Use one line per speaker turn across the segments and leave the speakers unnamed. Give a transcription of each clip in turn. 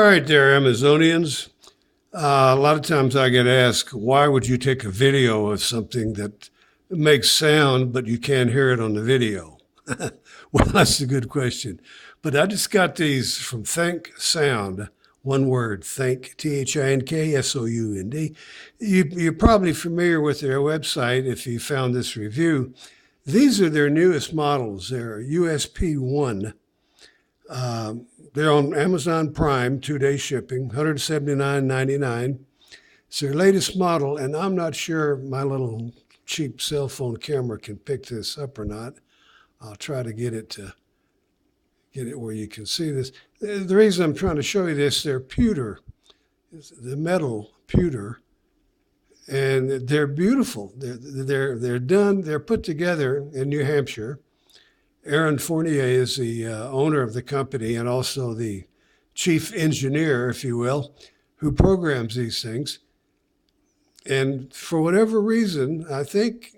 right there, Amazonians. A lot of times I get asked, why would you take a video of something that makes sound, but you can't hear it on the video? Well, that's a good question. But I just got these from Think Sound, one word, Think, Thinksound. You're probably familiar with their website if you found this review. These are their newest models. They're USP1. They're on Amazon Prime, 2-day shipping, $179.99. It's their latest model, and I'm not sure my little cheap cell phone camera can pick this up or not. I'll try to get it where you can see this. The reason I'm trying to show you this, they're pewter, the metal pewter, and they're beautiful. They're done. They're put together in New Hampshire. Aaron Fournier is the owner of the company and also the chief engineer, if you will, who programs these things. And for whatever reason, I think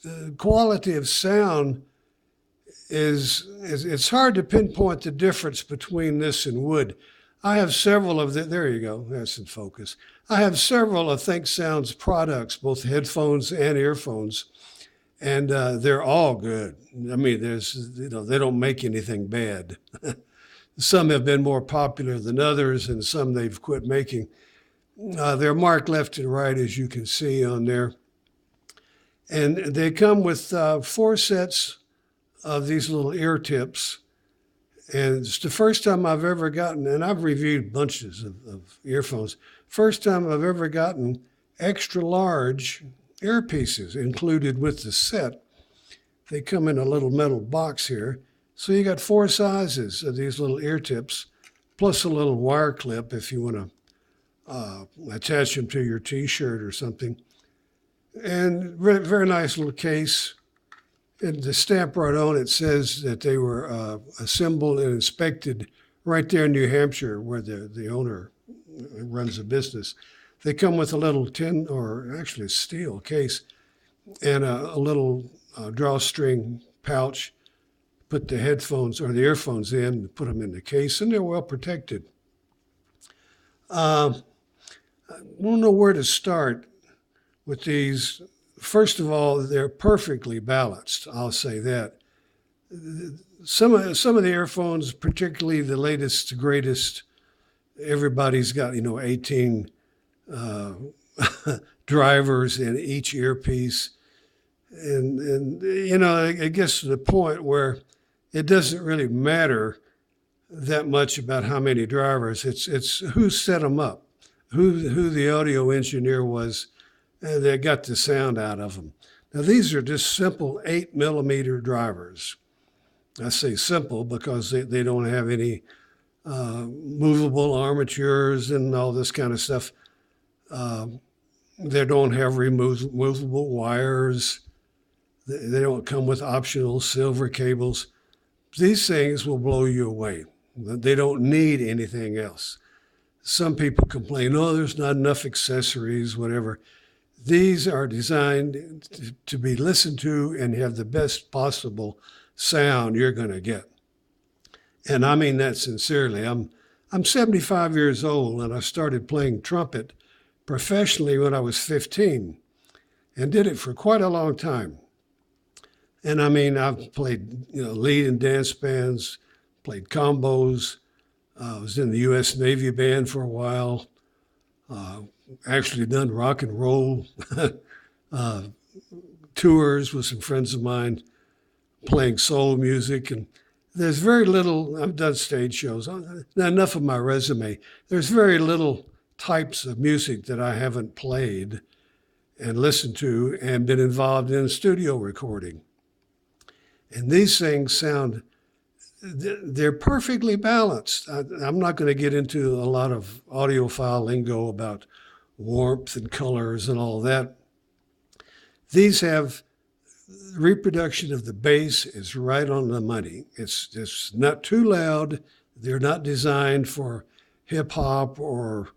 the quality of sound is it's hard to pinpoint the difference between this and wood. I have several of the, there you go, that's in focus. I have several of Think Sound's products, both headphones and earphones, and they're all good. I mean, they don't make anything bad. Some have been more popular than others, and some they've quit making. They're marked left and right, as you can see on there. And they come with 4 sets of these little ear tips. And it's the first time I've ever gotten, and I've reviewed bunches of earphones, first time I've ever gotten extra large earpieces included with the set. They come in a little metal box here. So you got 4 sizes of these little ear tips, plus a little wire clip if you want to attach them to your t-shirt or something. And very nice little case. And the stamp right on it says that they were assembled and inspected right there in New Hampshire, where the owner runs the business. They come with a little tin, or actually steel case, and a little drawstring pouch. Put the headphones or the earphones in, put them in the case, and they're well protected. I don't know where to start with these. First of all, they're perfectly balanced. I'll say that. Some of the earphones, particularly the latest, greatest, everybody's got 18 drivers in each earpiece, and it gets to the point where it doesn't really matter that much about how many drivers. It's who set them up, who the audio engineer was. They got the sound out of them. Now, these are just simple 8mm drivers. I say simple because they don't have any movable armatures and all this kind of stuff. They don't have removable wires. They don't come with optional silver cables. These things will blow you away. They don't need anything else. Some people complain, oh, there's not enough accessories, whatever. These are designed to be listened to and have the best possible sound you're going to get. And I mean that sincerely. I'm 75 years old, and I started playing trumpet professionally when I was 15 and did it for quite a long time. And I mean, I've played lead and dance bands, played combos. I was in the U.S. Navy band for a while. Actually done rock and roll tours with some friends of mine, playing soul music. And there's very little, I've done stage shows, enough of my resume. There's very little types of music that I haven't played and listened to and been involved in studio recording. And these things sound, they're perfectly balanced. I'm not going to get into a lot of audiophile lingo about warmth and colors and all that. These have reproduction of the bass is right on the money. It's not too loud. They're not designed for hip hop or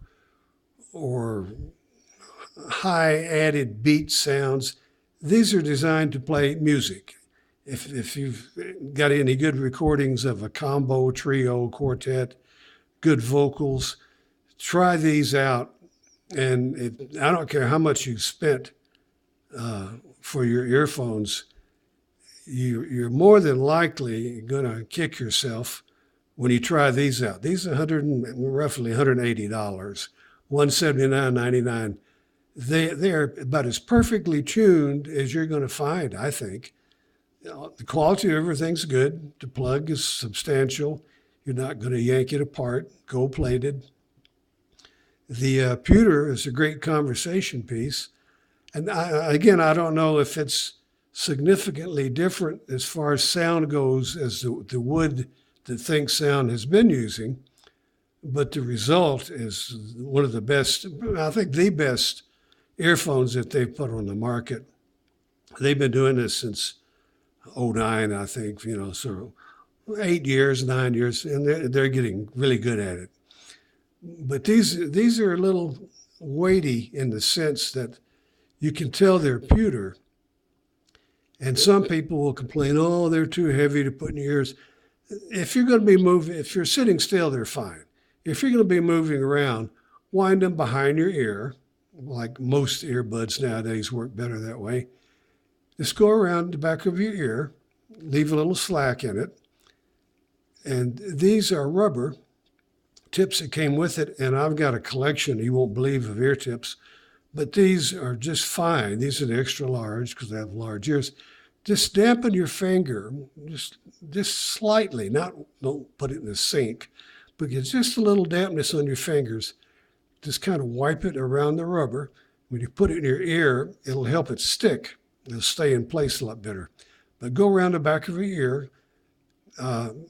high added beat sounds. These are designed to play music. If you've got any good recordings of a combo, trio, quartet, good vocals, Try these out, and I don't care how much you spent for your earphones. You're more than likely going to kick yourself when you try these out. These are roughly $180, $179.99. They're about as perfectly tuned as you're going to find, I think. The quality of everything's good. The plug is substantial. You're not going to yank it apart, gold-plated. The pewter is a great conversation piece. And I don't know if it's significantly different as far as sound goes as the wood that Think Sound has been using, but the result is one of the best, I think the best earphones that they've put on the market. They've been doing this since '09, I think, so 8 years, 9 years, and they're getting really good at it. But these are a little weighty in the sense that you can tell they're pewter. And some people will complain, oh, they're too heavy to put in your ears. If you're going to be moving, if you're sitting still, they're fine. If you're going to be moving around, wind them behind your ear, like most earbuds nowadays work better that way. Just go around the back of your ear, leave a little slack in it. And these are rubber tips that came with it. And I've got a collection, you won't believe, of ear tips. But these are just fine. These are the extra large because I have large ears. Just dampen your finger, just slightly, don't put it in the sink, but get just a little dampness on your fingers. Just kind of wipe it around the rubber. When you put it in your ear, it'll help it stick. It'll stay in place a lot better. But go around the back of your ear,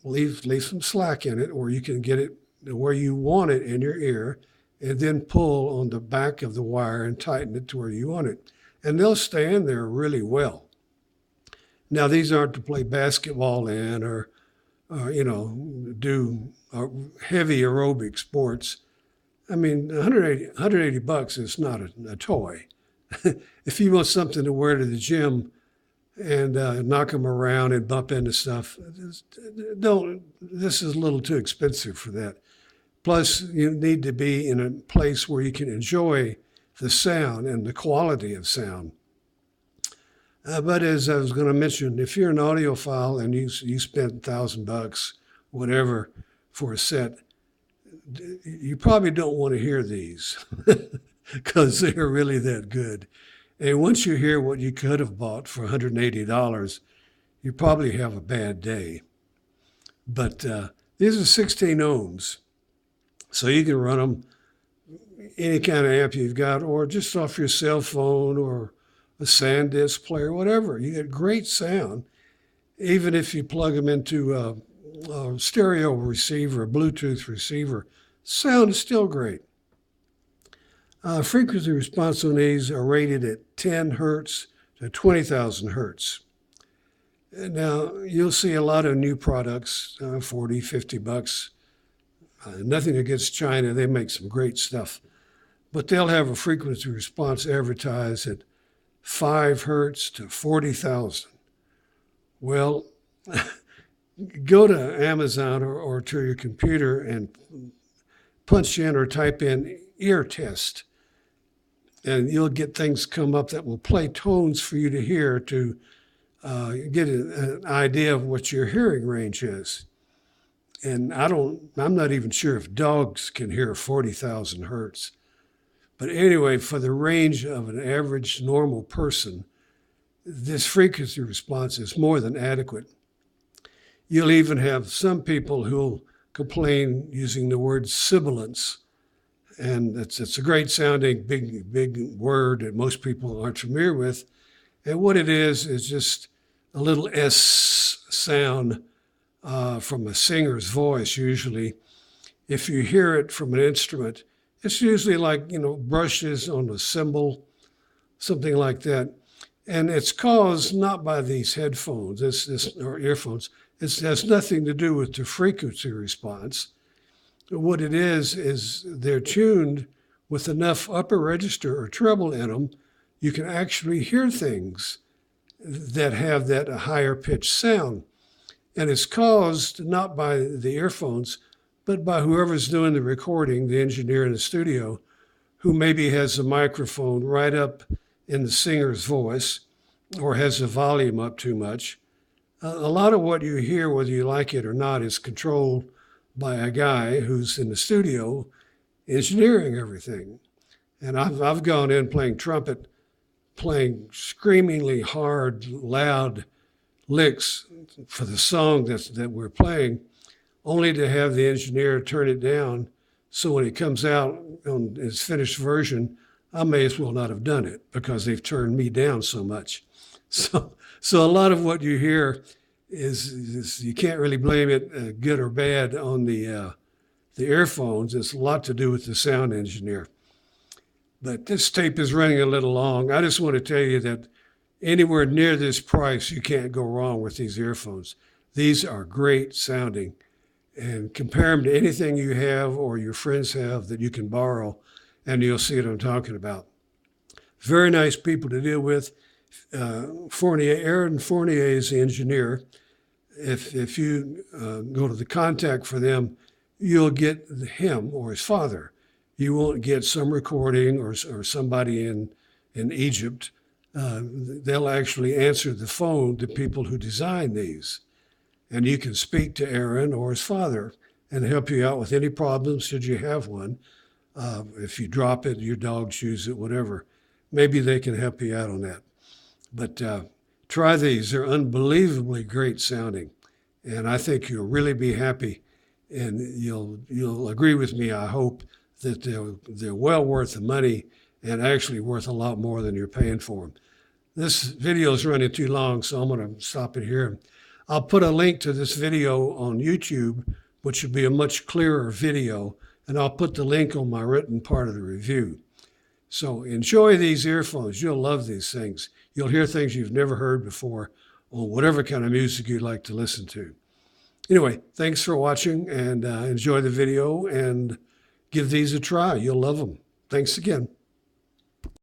leave some slack in it, or you can get it where you want it in your ear, and then pull on the back of the wire and tighten it to where you want it. And they'll stay in there really well. Now, these aren't to play basketball in or do heavy aerobic sports. I mean, $180 is not a toy. If you want something to wear to the gym and knock them around and bump into stuff, this is a little too expensive for that. Plus, you need to be in a place where you can enjoy the sound and the quality of sound. But as I was going to mention, if you're an audiophile and you spent $1,000, whatever, for a set, you probably don't want to hear these because they're really that good. And once you hear what you could have bought for $180, you probably have a bad day. But these are 16 ohms. So you can run them any kind of amp you've got, or just off your cell phone or a SanDisk player, whatever. You get great sound, even if you plug them into a stereo receiver, a Bluetooth receiver. Sound is still great. Frequency response on these are rated at 10 hertz to 20,000 hertz. Now, you'll see a lot of new products, $40, $50. Nothing against China. They make some great stuff. But they'll have a frequency response advertised at 5 hertz to 40,000. Well, go to Amazon or to your computer and punch in or type in ear test. And you'll get things come up that will play tones for you to hear to get an idea of what your hearing range is. And I'm not even sure if dogs can hear 40,000 hertz. But anyway, for the range of an average normal person, this frequency response is more than adequate. You'll even have some people who'll complain using the word sibilance. And it's a great sounding big word that most people aren't familiar with. And what it is just a little S sound from a singer's voice, usually. If you hear it from an instrument, it's usually like, brushes on a cymbal, something like that. And it's caused not by these headphones or earphones. It has nothing to do with the frequency response. What it is they're tuned with enough upper register or treble in them, you can actually hear things that have that higher pitched sound. And it's caused not by the earphones, but by whoever's doing the recording, the engineer in the studio, who maybe has a microphone right up in the singer's voice or has the volume up too much. A lot of what you hear, whether you like it or not, is controlled by a guy who's in the studio engineering everything. And I've gone in playing trumpet, playing screamingly hard, loud licks for the song that we're playing, only to have the engineer turn it down. So when it comes out on its finished version, I may as well not have done it because they've turned me down so much. So a lot of what you hear is you can't really blame it good or bad on the earphones. It's a lot to do with the sound engineer. But this tape is running a little long. I just want to tell you that anywhere near this price, you can't go wrong with these earphones. These are great sounding. And compare them to anything you have or your friends have that you can borrow, and you'll see what I'm talking about. Very nice people to deal with. Aaron Fournier is the engineer. If you go to the contact for them, you'll get him or his father. You won't get some recording or somebody in Egypt. They'll actually answer the phone to people who design these. And you can speak to Aaron or his father and help you out with any problems should you have one. If you drop it, your dog chews it, whatever. Maybe they can help you out on that. But try these. They're unbelievably great sounding. And I think you'll really be happy. And you'll agree with me, I hope, that they're well worth the money and actually worth a lot more than you're paying for them. This video is running too long, so I'm going to stop it here. I'll put a link to this video on YouTube, which will be a much clearer video, and I'll put the link on my written part of the review. So enjoy these earphones. You'll love these things. You'll hear things you've never heard before on whatever kind of music you'd like to listen to. Anyway, thanks for watching, and enjoy the video, and give these a try. You'll love them. Thanks again.